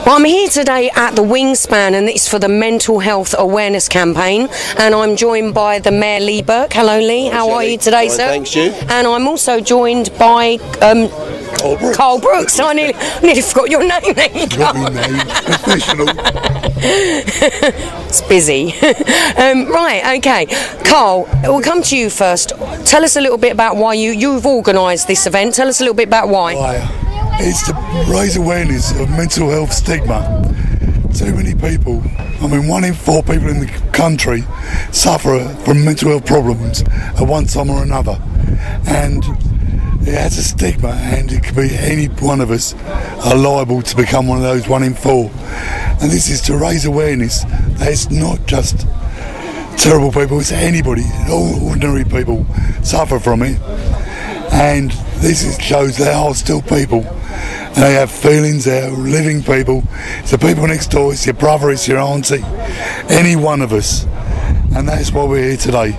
Well, I'm here today at the Wingspan, and it's for the mental health awareness campaign, and I'm joined by the Mayor Lee Burke. Hello Lee, how are you today, Fine, sir? thanks, you. And I'm also joined by Carl Brooks. I nearly forgot your name then. Your name, professional. It's busy. Right, okay. Carl, we'll come to you first. Tell us a little bit about why you've organised this event. Tell us a little bit about why. It's to raise awareness of mental health stigma. Too many people, 1 in 4 people in the country suffer from mental health problems at one time or another. And it has a stigma, and it could be any one of us are liable to become one of those 1 in 4. And this is to raise awareness that it's not just terrible people, it's anybody, all ordinary people suffer from it. And this shows there are still people, and they have feelings, they're living people. It's the people next door, it's your brother, it's your auntie, any one of us. And that's why we're here today.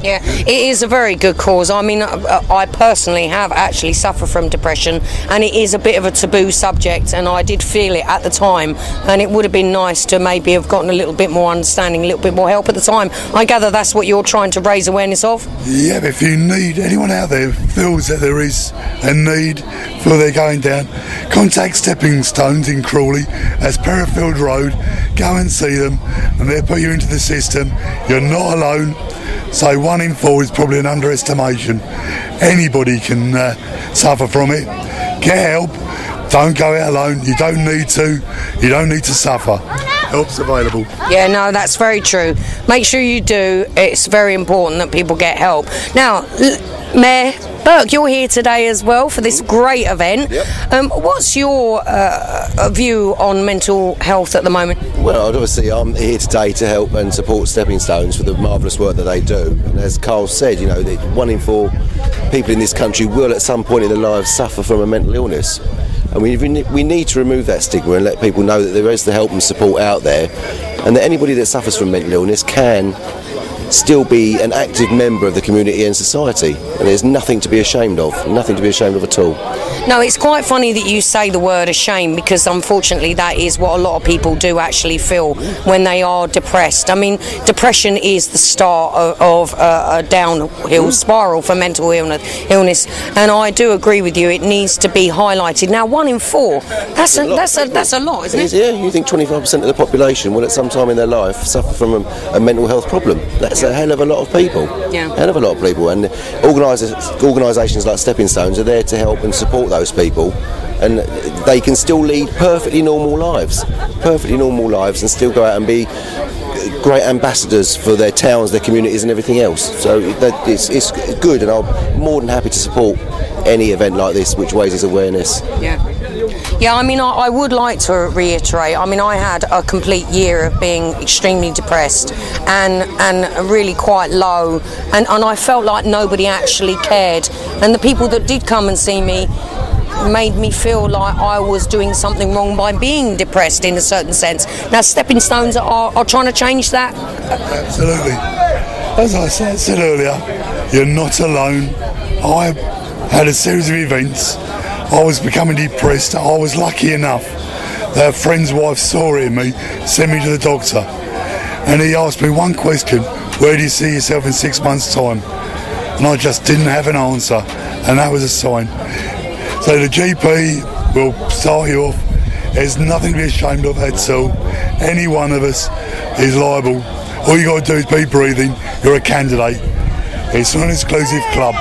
Yeah, it is a very good cause. I personally have actually suffered from depression, and it is a bit of a taboo subject, and I did feel it at the time, and it would have been nice to maybe have gotten a little bit more understanding, a little bit more help at the time. I gather that's what you're trying to raise awareness of? Yeah, but if you need, anyone out there feels that there is a need, feel they're going down, contact Stepping Stones in Crawley, that's Perrifield Road, go and see them, and they'll put you into the system. You're not alone. So 1 in 4 is probably an underestimation. Anybody can suffer from it. Get help. Don't go it alone. You don't need to. You don't need to suffer. Help's available. Yeah, no, that's very true. Make sure you do. It's very important that people get help. Now, Mayor Burke, you're here today as well for this great event. Yep. What's your view on mental health at the moment? Well, obviously I'm here today to help and support Stepping Stones for the marvellous work that they do. And as Carl said, that 1 in 4 people in this country will at some point in their lives suffer from a mental illness. And we need to remove that stigma and let people know that there is the help and support out there, and that anybody that suffers from mental illness can still be an active member of the community and society, and there's nothing to be ashamed of at all. No, it's quite funny that you say the word ashamed, because unfortunately that is what a lot of people do actually feel when they are depressed. Depression is the start of a downhill spiral for mental illness, and I do agree with you, it needs to be highlighted. Now 1 in 4, that's a lot, isn't it? Yeah, you think 25% of the population will at some time in their life suffer from a mental health problem. That's a hell of a lot of people. Yeah. Hell of a lot of people, and organisations like Stepping Stones are there to help and support those people, and they can still lead perfectly normal lives, and still go out and be great ambassadors for their towns, their communities and everything else. So it's good, and I'm more than happy to support any event like this which raises awareness. Yeah, I would like to reiterate, I had a complete year of being extremely depressed and really quite low, and I felt like nobody actually cared, and the people that did come and see me made me feel like I was doing something wrong by being depressed in a certain sense. Now Stepping Stones are trying to change that. Absolutely. As I said earlier, you're not alone. I had a series of events. I was becoming depressed. I was lucky enough that a friend's wife saw it in me, sent me to the doctor, and he asked me one question: where do you see yourself in 6 months' time? And I just didn't have an answer, and that was a sign. So the GP will start you off. There's nothing to be ashamed of at all. Any one of us is liable. All you got to do is be breathing. You're a candidate. It's not an exclusive club.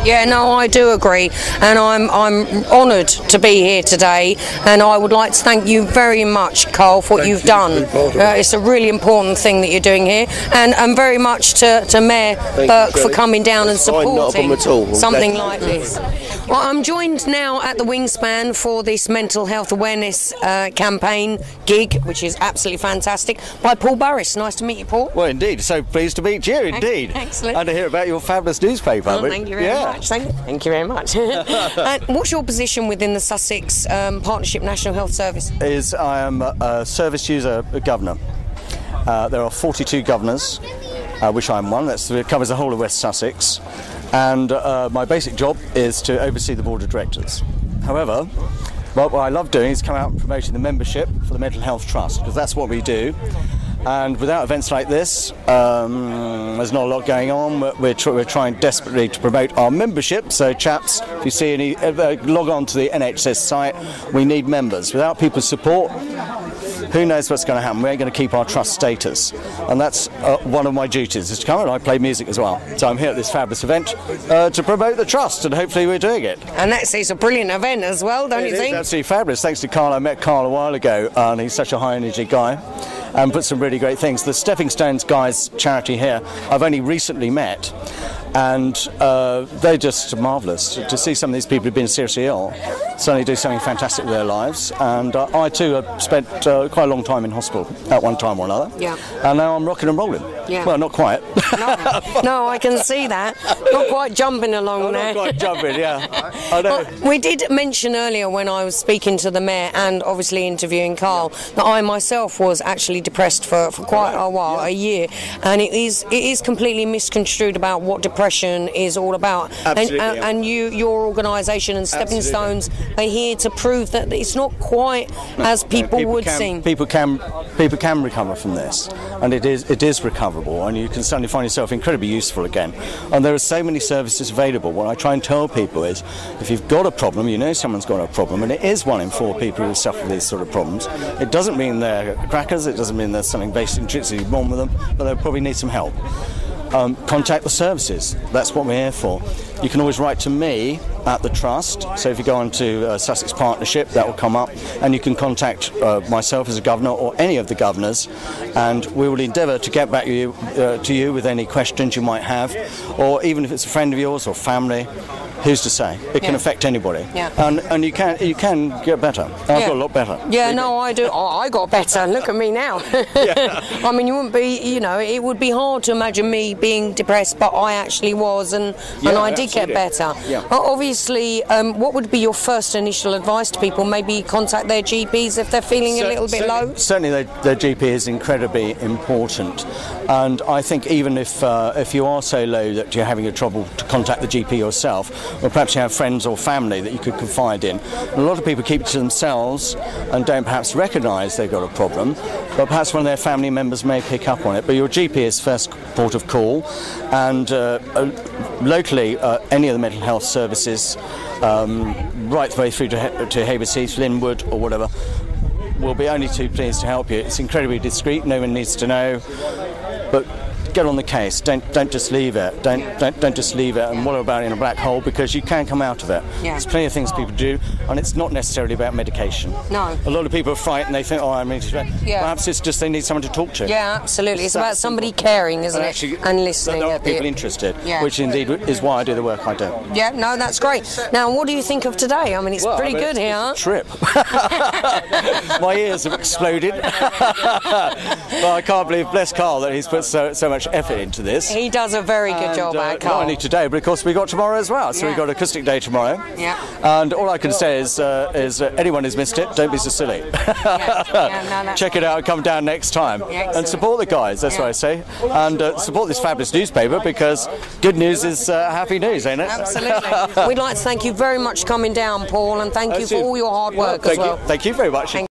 Yeah, no, I do agree, and I'm honoured to be here today, and I would like to thank you very much, Carl, for what you've done. It's a really important thing that you're doing here, and very much to Mayor Burke for coming down and supporting something like this. Well, I'm joined now at the Wingspan for this mental health awareness campaign gig, which is absolutely fantastic, by Paul Burris. Nice to meet you, Paul. Well, indeed. So pleased to meet you, indeed. Excellent. And to hear about your fabulous newspaper. Oh, thank you very much. Thank you very much. What's your position within the Sussex Partnership National Health Service? I am a service user governor. There are 42 governors, which I'm one. That covers the whole of West Sussex. And my basic job is to oversee the board of directors. However, Well, what I love doing is come out and promoting the membership for the Mental Health Trust, because that's what we do. And without events like this, there's not a lot going on. We're trying desperately to promote our membership. So, chaps, if you see any, log on to the NHS site. We need members. Without people's support, who knows what's going to happen? We ain't going to keep our trust status. And that's one of my duties, is to come, and I play music as well. So I'm here at this fabulous event to promote the trust, and hopefully we're doing it. And it's a brilliant event as well, don't you think? It's absolutely fabulous. Thanks to Carl. I met Carl a while ago, and he's such a high energy guy, and put some really great things. The Stepping Stones guys charity here, I've only recently met, and they're just marvellous. To see some of these people who've been seriously ill suddenly do something fantastic with their lives. And I too have spent quite a long time in hospital at one time or another. Yeah. And now I'm rocking and rolling. Yeah. Well, not quite. No, I can see that. Not quite jumping along there. Not quite jumping, yeah. I know. Well, we did mention earlier when I was speaking to the Mayor and obviously interviewing Carl that I myself was actually depressed for quite a while, a year. And it is completely misconstrued about what depression is all about. Absolutely, and your organisation and Stepping Stones are here to prove that it's not quite as people would seem. People can recover from this, and it is recoverable, and you can suddenly find yourself incredibly useful again. And there are so many services available. What I try and tell people is, if you've got a problem, you know someone's got a problem, and it is 1 in 4 people who suffer these sort of problems. It doesn't mean they're crackers, it doesn't mean there's something basic intrinsically wrong with them, but they'll probably need some help. Contact the services. That's what we're here for. You can always write to me at the Trust. So if you go on to Sussex Partnership, that will come up, and you can contact myself as a governor or any of the governors, and we will endeavour to get back to you with any questions you might have, or even if it's a friend of yours or family. Who's to say? It can affect anybody. Yeah. And you can get better. I've got a lot better. Yeah, really. No, I do. I got better. Look at me now. I mean, you wouldn't be, it would be hard to imagine me being depressed, but I actually was, and I did get better. Yeah. Obviously, what would be your first initial advice to people? Maybe contact their GPs if they're feeling a little bit low? Certainly their GP is incredibly important. And I think even if you are so low that you're having a trouble to contact the GP yourself, or perhaps you have friends or family that you could confide in. And a lot of people keep it to themselves and don't perhaps recognise they've got a problem, but perhaps one of their family members may pick up on it. But your GP is first port of call, and locally any of the mental health services, right the way through to Hayward Heath, Linwood or whatever, will be only too pleased to help you. It's incredibly discreet, no one needs to know, but get on the case. Don't just leave it. Don't just leave it and wallow about in a black hole, because you can come out of it. Yeah. There's plenty of things people do, and it's not necessarily about medication. No. A lot of people are frightened. They think, I need to. Perhaps it's just they need someone to talk to. Yeah, absolutely. It's about somebody caring, isn't it? And listening. There are people interested, which indeed is why I do the work I do. Yeah, no, that's great. Now, what do you think of today? I mean, it's pretty good here. It's a trip. My ears have exploded. Well, I can't believe, bless Carl, that he's put so much effort into this. He does a very good job at Carl. Not only today, but of course we got tomorrow as well. So we've got Acoustic Day tomorrow. Yeah. And all I can say is anyone who's missed it, don't be so silly. Check it out, come down next time. And support the guys, that's what I say. And support this fabulous newspaper, because good news is happy news, ain't it? Absolutely. We'd like to thank you very much for coming down, Paul, and thank you for all your hard work as well. Thank you very much.